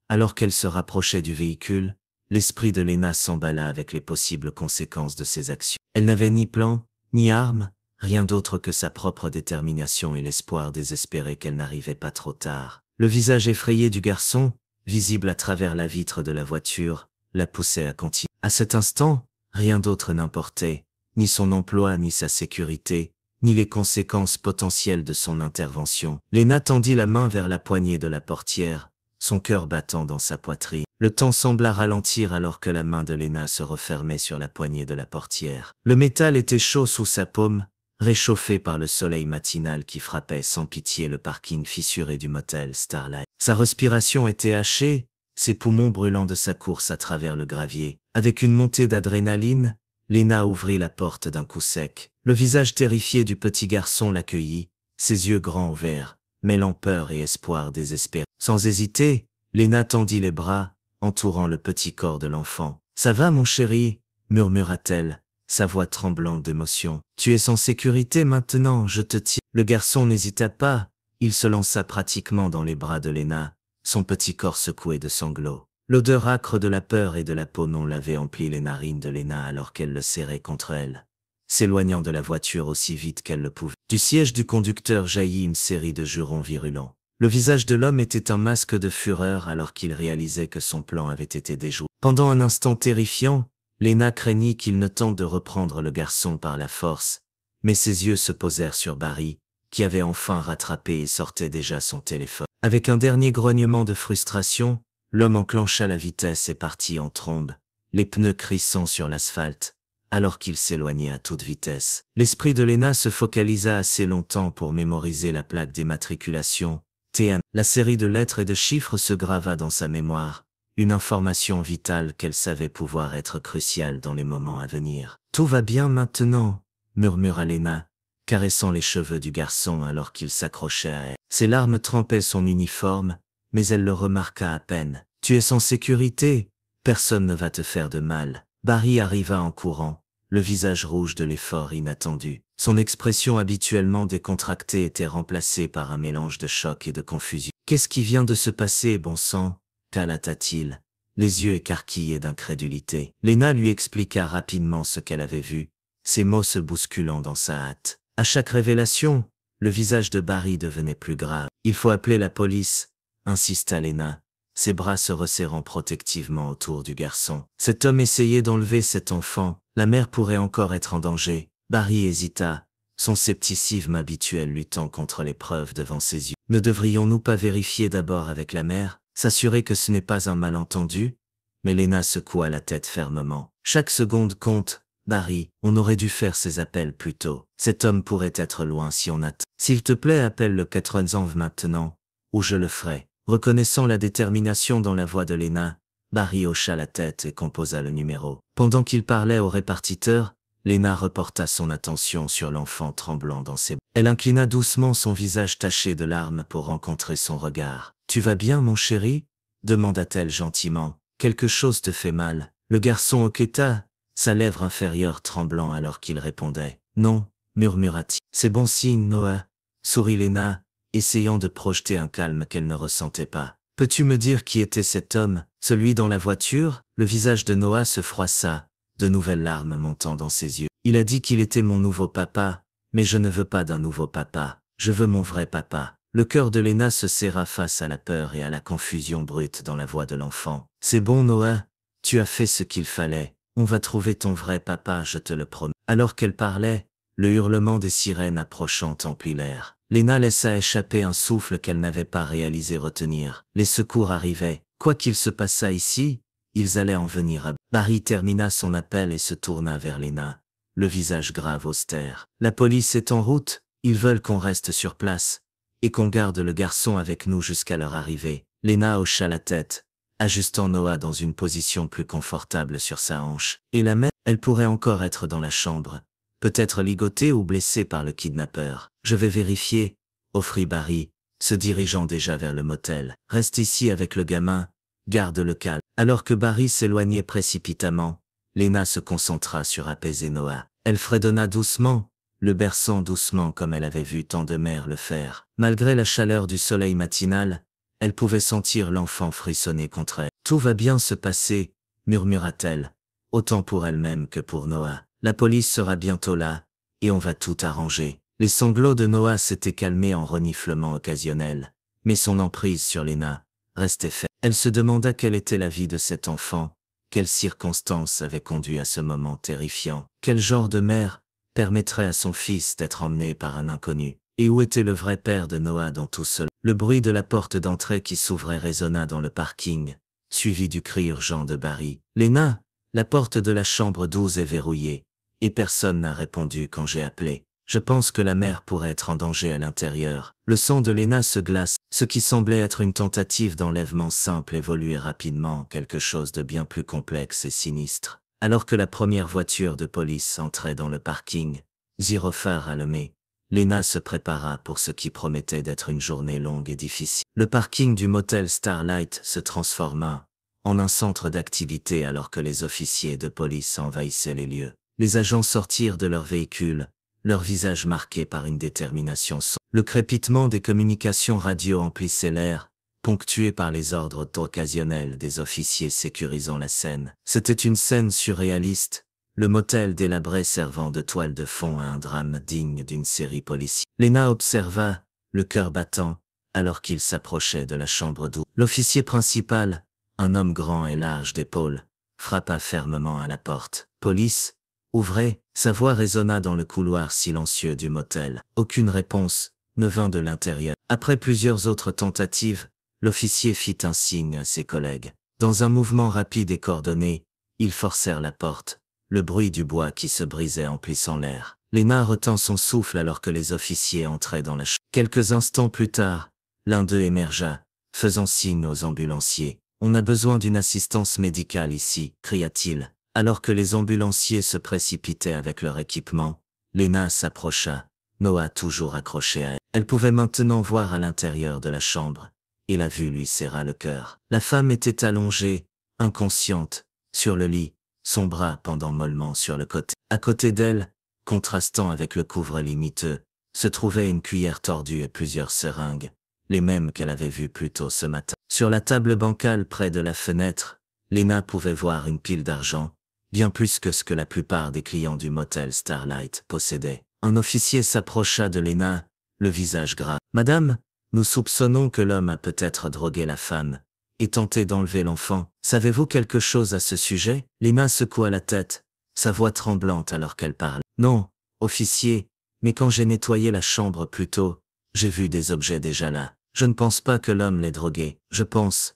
Alors qu'elle se rapprochait du véhicule, l'esprit de Lena s'emballa avec les possibles conséquences de ses actions. Elle n'avait ni plan, ni arme, rien d'autre que sa propre détermination et l'espoir désespéré qu'elle n'arrivait pas trop tard. Le visage effrayé du garçon, visible à travers la vitre de la voiture, la poussait à continuer. À cet instant, rien d'autre n'importait, ni son emploi, ni sa sécurité, ni les conséquences potentielles de son intervention. Lena tendit la main vers la poignée de la portière, son cœur battant dans sa poitrine. Le temps sembla ralentir alors que la main de Lena se refermait sur la poignée de la portière. Le métal était chaud sous sa paume, réchauffé par le soleil matinal qui frappait sans pitié le parking fissuré du motel Starlight. Sa respiration était hachée, ses poumons brûlant de sa course à travers le gravier. Avec une montée d'adrénaline, Lena ouvrit la porte d'un coup sec. Le visage terrifié du petit garçon l'accueillit, ses yeux grands ouverts, mêlant peur et espoir désespéré. Sans hésiter, Lena tendit les bras, entourant le petit corps de l'enfant. « Ça va, mon chéri ?» murmura-t-elle, sa voix tremblante d'émotion. « Tu es en sécurité maintenant, je te tiens. » Le garçon n'hésita pas, il se lança pratiquement dans les bras de Lena, son petit corps secoué de sanglots. L'odeur âcre de la peur et de la peau non lavée emplit les narines de Lena alors qu'elle le serrait contre elle, s'éloignant de la voiture aussi vite qu'elle le pouvait. Du siège du conducteur jaillit une série de jurons virulents. Le visage de l'homme était un masque de fureur alors qu'il réalisait que son plan avait été déjoué. Pendant un instant terrifiant, Lena craignit qu'il ne tente de reprendre le garçon par la force, mais ses yeux se posèrent sur Barry, qui avait enfin rattrapé et sortait déjà son téléphone. Avec un dernier grognement de frustration, l'homme enclencha la vitesse et partit en trombe, les pneus crissant sur l'asphalte, alors qu'il s'éloignait à toute vitesse. L'esprit de Lena se focalisa assez longtemps pour mémoriser la plaque d'immatriculation, TM. La série de lettres et de chiffres se grava dans sa mémoire, une information vitale qu'elle savait pouvoir être cruciale dans les moments à venir. « Tout va bien maintenant », murmura Lena, caressant les cheveux du garçon alors qu'il s'accrochait à elle. Ses larmes trempaient son uniforme, mais elle le remarqua à peine. « Tu es en sécurité, personne ne va te faire de mal. » Barry arriva en courant, le visage rouge de l'effort inattendu. Son expression habituellement décontractée était remplacée par un mélange de choc et de confusion. « Qu'est-ce qui vient de se passer, bon sang ?» cala-t-il, les yeux écarquillés d'incrédulité. Lena lui expliqua rapidement ce qu'elle avait vu, ses mots se bousculant dans sa hâte. À chaque révélation, le visage de Barry devenait plus grave. « Il faut appeler la police », insista Lena, ses bras se resserrant protectivement autour du garçon. Cet homme essayait d'enlever cet enfant, la mère pourrait encore être en danger. Barry hésita, son scepticisme habituel luttant contre les preuves devant ses yeux. « Ne devrions-nous pas vérifier d'abord avec la mère, s'assurer que ce n'est pas un malentendu ?» Mais Lena secoua la tête fermement. « Chaque seconde compte, Barry, on aurait dû faire ces appels plus tôt. Cet homme pourrait être loin si on attend. S'il te plaît, appelle le 411 maintenant, ou je le ferai. » Reconnaissant la détermination dans la voix de Lena, Barry hocha la tête et composa le numéro. Pendant qu'il parlait au répartiteur, Lena reporta son attention sur l'enfant tremblant dans ses bras. Elle inclina doucement son visage taché de larmes pour rencontrer son regard. « Tu vas bien, mon chéri ?» demanda-t-elle gentiment. « Quelque chose te fait mal ?» Le garçon hoqueta, sa lèvre inférieure tremblant alors qu'il répondait. « Non, » murmura-t-il. « C'est bon signe, Noah, » sourit Lena, essayant de projeter un calme qu'elle ne ressentait pas. « Peux-tu me dire qui était cet homme, celui dans la voiture ?» Le visage de Noah se froissa, de nouvelles larmes montant dans ses yeux. « Il a dit qu'il était mon nouveau papa, mais je ne veux pas d'un nouveau papa, je veux mon vrai papa. » Le cœur de Lena se serra face à la peur et à la confusion brute dans la voix de l'enfant. « C'est bon, Noah, tu as fait ce qu'il fallait. On va trouver ton vrai papa, je te le promets. » Alors qu'elle parlait, le hurlement des sirènes approchant emplit l'air. Lena laissa échapper un souffle qu'elle n'avait pas réalisé retenir. Les secours arrivaient. Quoi qu'il se passât ici, ils allaient en venir à... Barry termina son appel et se tourna vers Lena, le visage grave austère. « La police est en route, ils veulent qu'on reste sur place, et qu'on garde le garçon avec nous jusqu'à leur arrivée. » Lena hocha la tête, ajustant Noah dans une position plus confortable sur sa hanche. Et la mère, elle pourrait encore être dans la chambre, peut-être ligotée ou blessée par le kidnappeur. « Je vais vérifier », offrit Barry, se dirigeant déjà vers le motel. « Reste ici avec le gamin, garde le calme. » Alors que Barry s'éloignait précipitamment, Lena se concentra sur apaiser Noah. Elle fredonna doucement, le berçant doucement comme elle avait vu tant de mères le faire. Malgré la chaleur du soleil matinal, elle pouvait sentir l'enfant frissonner contre elle. « Tout va bien se passer », murmura-t-elle, autant pour elle-même que pour Noah. « La police sera bientôt là, et on va tout arranger. » Les sanglots de Noah s'étaient calmés en reniflements occasionnels, mais son emprise sur Lena restait faible. Elle se demanda quelle était la vie de cet enfant, quelles circonstances avaient conduit à ce moment terrifiant, quel genre de mère permettrait à son fils d'être emmené par un inconnu, et où était le vrai père de Noah dans tout cela. Le bruit de la porte d'entrée qui s'ouvrait résonna dans le parking, suivi du cri urgent de Barry. « Lena, la porte de la chambre 12 est verrouillée, et personne n'a répondu quand j'ai appelé. Je pense que la mère pourrait être en danger à l'intérieur. » Le sang de Lena se glace. Ce qui semblait être une tentative d'enlèvement simple évoluait rapidement en quelque chose de bien plus complexe et sinistre. Alors que la première voiture de police entrait dans le parking, gyrophare allumé, Lena se prépara pour ce qui promettait d'être une journée longue et difficile. Le parking du motel Starlight se transforma en un centre d'activité alors que les officiers de police envahissaient les lieux. Les agents sortirent de leurs véhicules, leur visage marqué par une détermination sombre. Le crépitement des communications radio emplissait l'air, ponctué par les ordres occasionnels des officiers sécurisant la scène. C'était une scène surréaliste, le motel délabré servant de toile de fond à un drame digne d'une série policière. Lena observa, le cœur battant, alors qu'il s'approchait de la chambre d'où l'officier principal, un homme grand et large d'épaules, frappa fermement à la porte. « Police, ouvrez !» Sa voix résonna dans le couloir silencieux du motel. Aucune réponse ne vint de l'intérieur. Après plusieurs autres tentatives, l'officier fit un signe à ses collègues. Dans un mouvement rapide et coordonné, ils forcèrent la porte, le bruit du bois qui se brisait emplissant l'air. Lena retint son souffle alors que les officiers entraient dans la chambre. Quelques instants plus tard, l'un d'eux émergea, faisant signe aux ambulanciers. « On a besoin d'une assistance médicale ici », cria-t-il. Alors que les ambulanciers se précipitaient avec leur équipement, Lena s'approcha, Noah toujours accroché à elle. Elle pouvait maintenant voir à l'intérieur de la chambre, et la vue lui serra le cœur. La femme était allongée, inconsciente, sur le lit, son bras pendant mollement sur le côté. À côté d'elle, contrastant avec le couvre-lit miteux, se trouvait une cuillère tordue et plusieurs seringues, les mêmes qu'elle avait vues plus tôt ce matin. Sur la table bancale près de la fenêtre, Lena pouvait voir une pile d'argent, bien plus que ce que la plupart des clients du motel Starlight possédaient. Un officier s'approcha de Lena, le visage grave. « Madame, nous soupçonnons que l'homme a peut-être drogué la femme et tenté d'enlever l'enfant. Savez-vous quelque chose à ce sujet ?» Lena secoua la tête, sa voix tremblante alors qu'elle parlait. « Non, officier, mais quand j'ai nettoyé la chambre plus tôt, j'ai vu des objets déjà là. Je ne pense pas que l'homme l'ait droguée. Je pense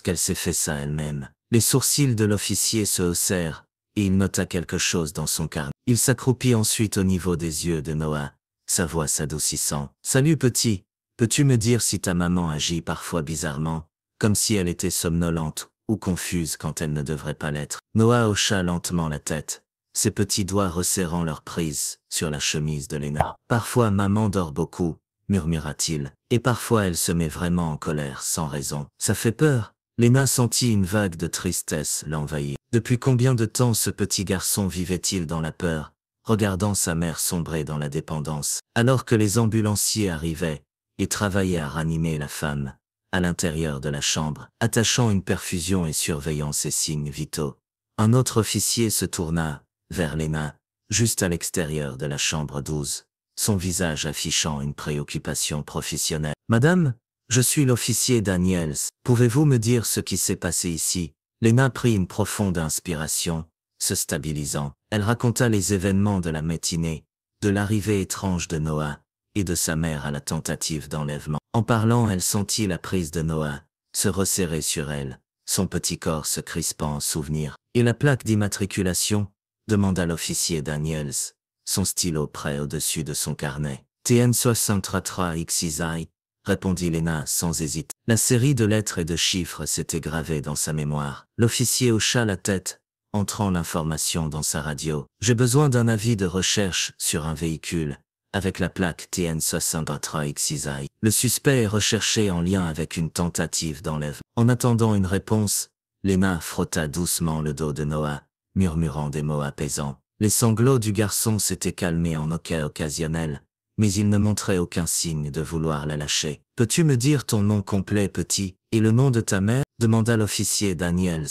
qu'elle s'est fait ça elle-même. » Les sourcils de l'officier se haussèrent, et il nota quelque chose dans son carnet. Il s'accroupit ensuite au niveau des yeux de Noah, sa voix s'adoucissant. « Salut petit, peux-tu me dire si ta maman agit parfois bizarrement, comme si elle était somnolente ou confuse quand elle ne devrait pas l'être ?» Noah hocha lentement la tête, ses petits doigts resserrant leur prise sur la chemise de Lena. « Parfois maman dort beaucoup, » murmura-t-il, « et parfois elle se met vraiment en colère sans raison. Ça fait peur. » Lena sentit une vague de tristesse l'envahir. Depuis combien de temps ce petit garçon vivait-il dans la peur, regardant sa mère sombrer dans la dépendance, alors que les ambulanciers arrivaient et travaillaient à ranimer la femme, à l'intérieur de la chambre, attachant une perfusion et surveillant ses signes vitaux. Un autre officier se tourna vers Lena, juste à l'extérieur de la chambre 12, son visage affichant une préoccupation professionnelle. « Madame, je suis l'officier Daniels. Pouvez-vous me dire ce qui s'est passé ici ?» Lena prit une profonde inspiration, se stabilisant. Elle raconta les événements de la matinée, de l'arrivée étrange de Noah, et de sa mère à la tentative d'enlèvement. En parlant, elle sentit la prise de Noah se resserrer sur elle, son petit corps se crispant en souvenir. « Et la plaque d'immatriculation ?» demanda l'officier Daniels, son stylo prêt au-dessus de son carnet. « TN63XI » répondit Lena sans hésiter. La série de lettres et de chiffres s'était gravée dans sa mémoire. L'officier hocha la tête, entrant l'information dans sa radio. « J'ai besoin d'un avis de recherche sur un véhicule, avec la plaque TN63XI. Le suspect est recherché en lien avec une tentative d'enlèvement. » En attendant une réponse, Lena frotta doucement le dos de Noah, murmurant des mots apaisants. Les sanglots du garçon s'étaient calmés en hoquets occasionnels, mais il ne montrait aucun signe de vouloir la lâcher. « Peux-tu me dire ton nom complet, petit, et le nom de ta mère ?» demanda l'officier Daniels,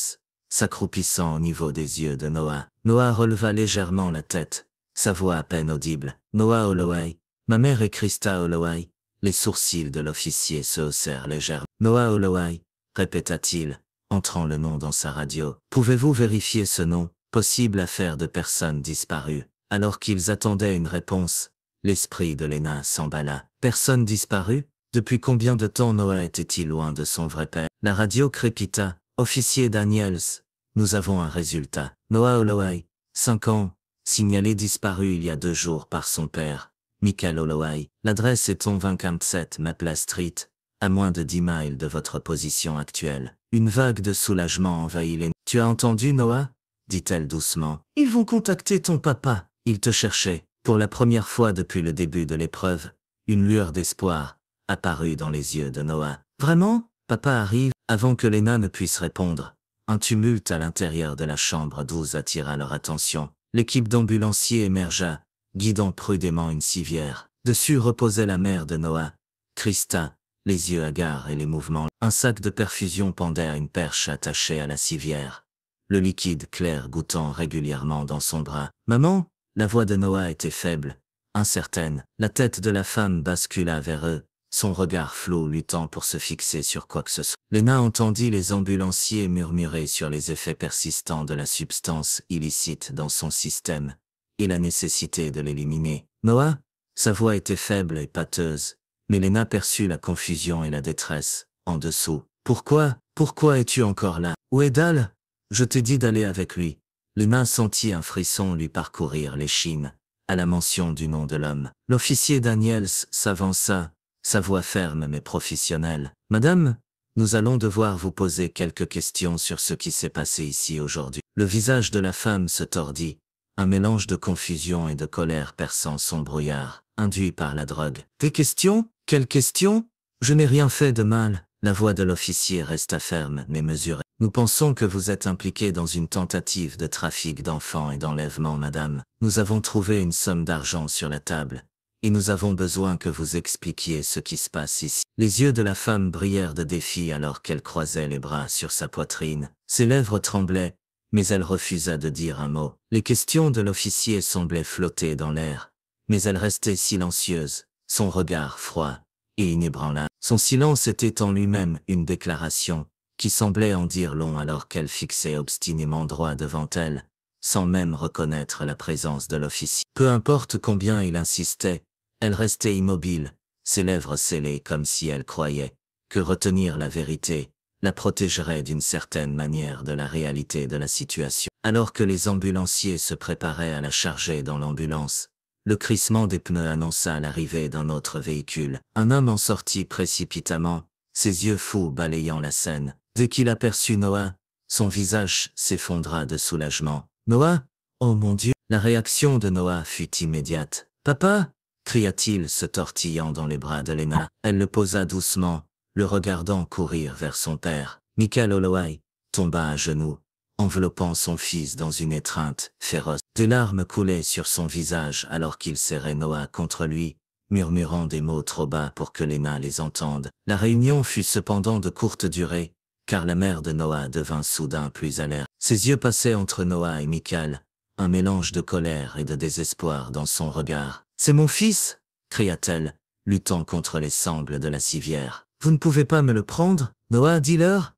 s'accroupissant au niveau des yeux de Noah. Noah releva légèrement la tête, sa voix à peine audible. « Noah Holloway. Ma mère est Krista Holloway. » Les sourcils de l'officier se haussèrent légèrement. « Noah Holloway, » répéta-t-il, entrant le nom dans sa radio. « Pouvez-vous vérifier ce nom, possible affaire de personnes disparues ?» Alors qu'ils attendaient une réponse, l'esprit de Lena s'emballa. Personne disparue? Depuis combien de temps Noah était-il loin de son vrai père? La radio crépita. Officier Daniels, nous avons un résultat. Noah Holloway, 5 ans, signalé disparu il y a 2 jours par son père, Michael Holloway. L'adresse est 127 Maple Street, à moins de 10 miles de votre position actuelle. Une vague de soulagement envahit Lena. Tu as entendu, Noah? Dit-elle doucement. Ils vont contacter ton papa. Il te cherchait. Pour la première fois depuis le début de l'épreuve, une lueur d'espoir apparut dans les yeux de Noah. Vraiment? Papa arrive. Avant que Lena ne puisse répondre, un tumulte à l'intérieur de la chambre 12 attira leur attention. L'équipe d'ambulanciers émergea, guidant prudemment une civière. Dessus reposait la mère de Noah, Krista, les yeux hagards et les mouvements. Un sac de perfusion pendait à une perche attachée à la civière, le liquide clair gouttant régulièrement dans son bras. « Maman !» La voix de Noah était faible, incertaine. La tête de la femme bascula vers eux, son regard flou luttant pour se fixer sur quoi que ce soit. Lena entendit les ambulanciers murmurer sur les effets persistants de la substance illicite dans son système et la nécessité de l'éliminer. « Noah ?» Sa voix était faible et pâteuse, mais Lena perçut la confusion et la détresse, en dessous. « Pourquoi es-tu encore là? Où est Dal? Je t'ai dit d'aller avec lui. » Lena sentit un frisson lui parcourir l'échine, à la mention du nom de l'homme. L'officier Daniels s'avança, sa voix ferme mais professionnelle. « Madame, nous allons devoir vous poser quelques questions sur ce qui s'est passé ici aujourd'hui. » Le visage de la femme se tordit, un mélange de confusion et de colère perçant son brouillard, induit par la drogue. « Des questions? Quelles questions? Je n'ai rien fait de mal. » La voix de l'officier resta ferme mais mesurée. « Nous pensons que vous êtes impliquée dans une tentative de trafic d'enfants et d'enlèvement, madame. Nous avons trouvé une somme d'argent sur la table, et nous avons besoin que vous expliquiez ce qui se passe ici. » Les yeux de la femme brillèrent de défi alors qu'elle croisait les bras sur sa poitrine. Ses lèvres tremblaient, mais elle refusa de dire un mot. Les questions de l'officier semblaient flotter dans l'air, mais elle restait silencieuse, son regard froid et inébranlable. Son silence était en lui-même une déclaration, qui semblait en dire long alors qu'elle fixait obstinément droit devant elle, sans même reconnaître la présence de l'officier. Peu importe combien il insistait, elle restait immobile, ses lèvres scellées comme si elle croyait que retenir la vérité la protégerait d'une certaine manière de la réalité de la situation. Alors que les ambulanciers se préparaient à la charger dans l'ambulance, le crissement des pneus annonça l'arrivée d'un autre véhicule. Un homme en sortit précipitamment, ses yeux fous balayant la scène. Dès qu'il aperçut Noah, son visage s'effondra de soulagement. « Noah? Oh mon Dieu !» La réaction de Noah fut immédiate. « Papa !» cria-t-il se tortillant dans les bras de Lena. Elle le posa doucement, le regardant courir vers son père. Michael Holloway tomba à genoux, enveloppant son fils dans une étreinte féroce. Des larmes coulaient sur son visage alors qu'il serrait Noah contre lui, murmurant des mots trop bas pour que Lena les entende. La réunion fut cependant de courte durée, car la mère de Noah devint soudain plus alerte. Ses yeux passaient entre Noah et Michael, un mélange de colère et de désespoir dans son regard. « C'est mon fils !» cria-t-elle, luttant contre les sangles de la civière. « Vous ne pouvez pas me le prendre? Noah, dis-leur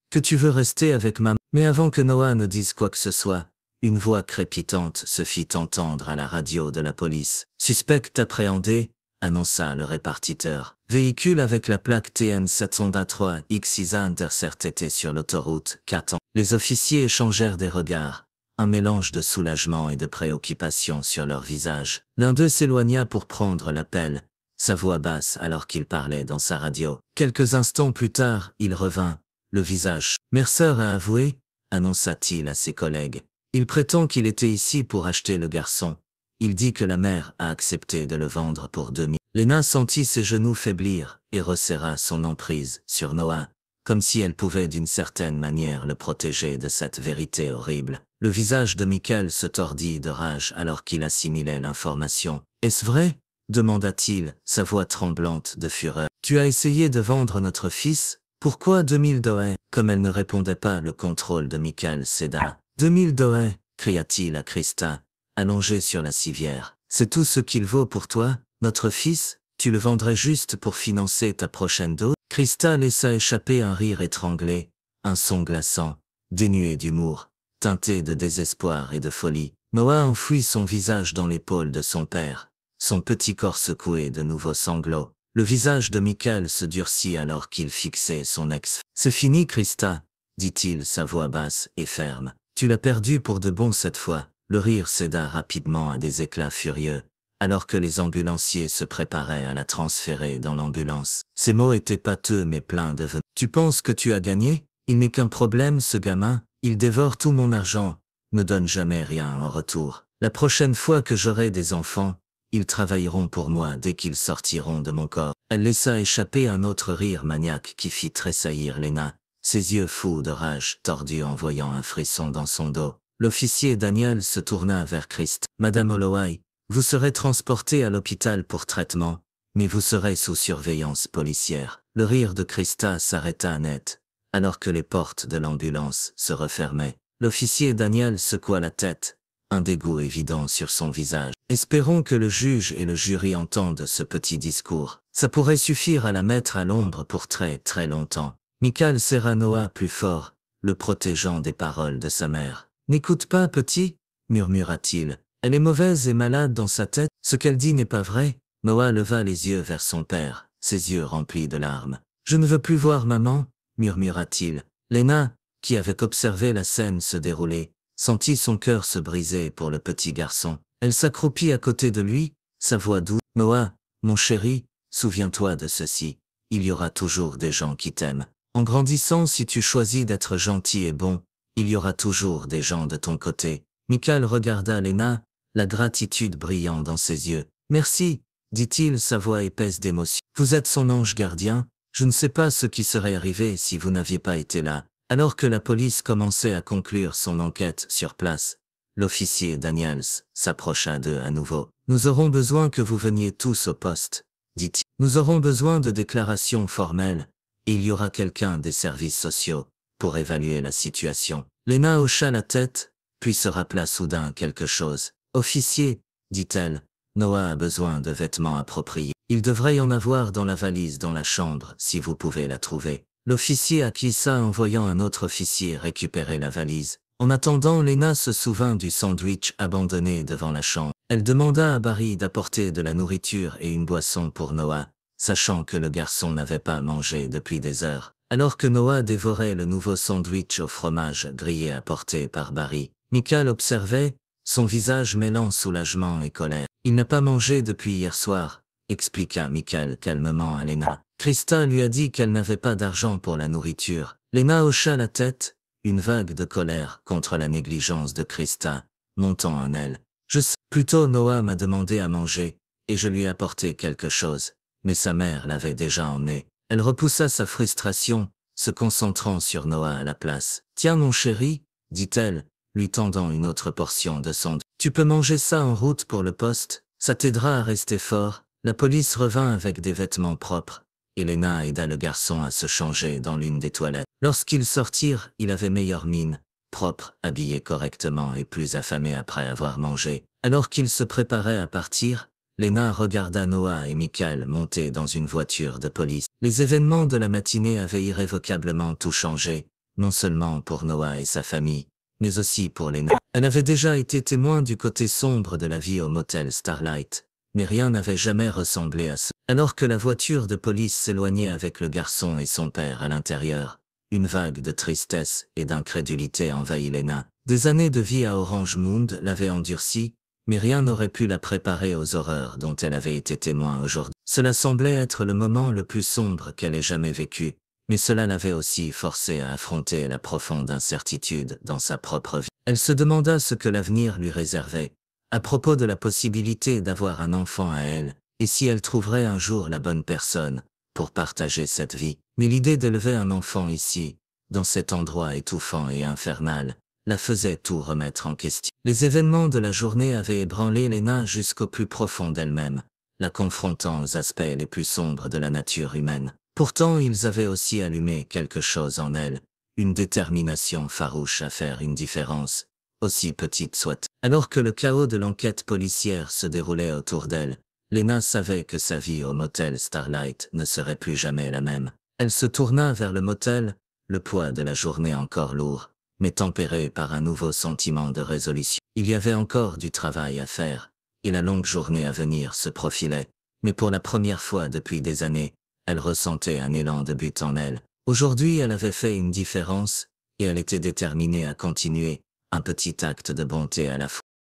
que tu veux rester avec maman. » Mais avant que Noah ne dise quoi que ce soit, une voix crépitante se fit entendre à la radio de la police. « Suspect appréhendé », annonça le répartiteur. Véhicule avec la plaque TN 703 X6 intercepté sur l'autoroute 4. Les officiers échangèrent des regards, un mélange de soulagement et de préoccupation sur leur visage. L'un d'eux s'éloigna pour prendre l'appel, sa voix basse alors qu'il parlait dans sa radio. Quelques instants plus tard, il revint, le visage. « Mercer a avoué », annonça-t-il à ses collègues. « Il prétend qu'il était ici pour acheter le garçon. Il dit que la mère a accepté de le vendre pour 2000. » Lena sentit ses genoux faiblir et resserra son emprise sur Noah, comme si elle pouvait d'une certaine manière le protéger de cette vérité horrible. Le visage de Michael se tordit de rage alors qu'il assimilait l'information. « Est-ce vrai ?» demanda-t-il, sa voix tremblante de fureur. « Tu as essayé de vendre notre fils? Pourquoi 2000 dollars ?» Comme elle ne répondait pas, le contrôle de Michael céda. « 2000 dollars » cria-t-il à Krista, allongée sur la civière. « C'est tout ce qu'il vaut pour toi, notre fils? Tu le vendrais juste pour financer ta prochaine dose ?» Krista laissa échapper un rire étranglé, un son glaçant, dénué d'humour, teinté de désespoir et de folie. Noah enfouit son visage dans l'épaule de son père, son petit corps secoué de nouveaux sanglots. Le visage de Michael se durcit alors qu'il fixait son ex. « C'est fini, Krista, » dit-il, sa voix basse et ferme. « Tu l'as perdu pour de bon cette fois. » Le rire céda rapidement à des éclats furieux, alors que les ambulanciers se préparaient à la transférer dans l'ambulance. Ses mots étaient pâteux mais pleins de venin. « Tu penses que tu as gagné? Il n'est qu'un problème, ce gamin. Il dévore tout mon argent, ne donne jamais rien en retour. La prochaine fois que j'aurai des enfants, ils travailleront pour moi dès qu'ils sortiront de mon corps. » Elle laissa échapper un autre rire maniaque qui fit tressaillir Lena, ses yeux fous de rage tordus en voyant un frisson dans son dos. L'officier Daniel se tourna vers Christ. « Madame Holloway, vous serez transportée à l'hôpital pour traitement, mais vous serez sous surveillance policière. Le rire de Krista s'arrêta net, alors que les portes de l'ambulance se refermaient. L'officier Daniel secoua la tête, un dégoût évident sur son visage. Espérons que le juge et le jury entendent ce petit discours. Ça pourrait suffire à la mettre à l'ombre pour très très longtemps. Michael serra Noah plus fort, le protégeant des paroles de sa mère. « N'écoute pas, petit, » murmura-t-il. « Elle est mauvaise et malade dans sa tête. Ce qu'elle dit n'est pas vrai. » Noah leva les yeux vers son père, ses yeux remplis de larmes. « Je ne veux plus voir maman, » murmura-t-il. Lena, qui avait observé la scène se dérouler, sentit son cœur se briser pour le petit garçon. Elle s'accroupit à côté de lui, sa voix douce. « Noah, mon chéri, souviens-toi de ceci. Il y aura toujours des gens qui t'aiment. En grandissant, si tu choisis d'être gentil et bon, il y aura toujours des gens de ton côté. » Michael regarda Lena, la gratitude brillant dans ses yeux. « Merci, » dit-il, sa voix épaisse d'émotion. « Vous êtes son ange gardien. Je ne sais pas ce qui serait arrivé si vous n'aviez pas été là. » Alors que la police commençait à conclure son enquête sur place, l'officier Daniels s'approcha d'eux à nouveau. « Nous aurons besoin que vous veniez tous au poste, » dit-il. « Nous aurons besoin de déclarations formelles, et il y aura quelqu'un des services sociaux pour évaluer la situation. » Lena hocha la tête, puis se rappela soudain quelque chose. « Officier, » dit-elle, « Noah a besoin de vêtements appropriés. Il devrait y en avoir dans la valise dans la chambre si vous pouvez la trouver. » L'officier acquiesça en voyant un autre officier récupérer la valise. En attendant, Lena se souvint du sandwich abandonné devant la chambre. Elle demanda à Barry d'apporter de la nourriture et une boisson pour Noah, sachant que le garçon n'avait pas mangé depuis des heures. Alors que Noah dévorait le nouveau sandwich au fromage grillé apporté par Barry, Michael observait, son visage mêlant soulagement et colère. « Il n'a pas mangé depuis hier soir, » expliqua Michael calmement à Lena. Krista lui a dit qu'elle n'avait pas d'argent pour la nourriture. Lena hocha la tête, une vague de colère contre la négligence de Krista, montant en elle. « Je sais, plutôt Noah m'a demandé à manger, et je lui ai apporté quelque chose, mais sa mère l'avait déjà emmené. » Elle repoussa sa frustration, se concentrant sur Noah à la place. « Tiens mon chéri, » dit-elle, lui tendant une autre portion de sandwich. « Tu peux manger ça en route pour le poste, ça t'aidera à rester fort. » La police revint avec des vêtements propres. Elena aida le garçon à se changer dans l'une des toilettes. Lorsqu'ils sortirent, il avait meilleure mine, propre, habillé correctement et plus affamé après avoir mangé. Alors qu'ils se préparaient à partir, Lena regarda Noah et Michael monter dans une voiture de police. Les événements de la matinée avaient irrévocablement tout changé, non seulement pour Noah et sa famille, mais aussi pour Lena. Elle avait déjà été témoin du côté sombre de la vie au motel Starlight, mais rien n'avait jamais ressemblé à ça. Alors que la voiture de police s'éloignait avec le garçon et son père à l'intérieur, une vague de tristesse et d'incrédulité envahit Lena. Des années de vie à Orange Mound l'avaient endurcie, mais rien n'aurait pu la préparer aux horreurs dont elle avait été témoin aujourd'hui. Cela semblait être le moment le plus sombre qu'elle ait jamais vécu, mais cela l'avait aussi forcée à affronter la profonde incertitude dans sa propre vie. Elle se demanda ce que l'avenir lui réservait, à propos de la possibilité d'avoir un enfant à elle, et si elle trouverait un jour la bonne personne pour partager cette vie. Mais l'idée d'élever un enfant ici, dans cet endroit étouffant et infernal, la faisait tout remettre en question. Les événements de la journée avaient ébranlé Lena jusqu'au plus profond d'elle-même, la confrontant aux aspects les plus sombres de la nature humaine. Pourtant, ils avaient aussi allumé quelque chose en elle, une détermination farouche à faire une différence, aussi petite soit. Alors que le chaos de l'enquête policière se déroulait autour d'elle, Lena savait que sa vie au motel Starlight ne serait plus jamais la même. Elle se tourna vers le motel, le poids de la journée encore lourd, mais tempéré par un nouveau sentiment de résolution. Il y avait encore du travail à faire, et la longue journée à venir se profilait, mais pour la première fois depuis des années, elle ressentait un élan de but en elle. Aujourd'hui, elle avait fait une différence, et elle était déterminée à continuer, un petit acte de bonté à la fois.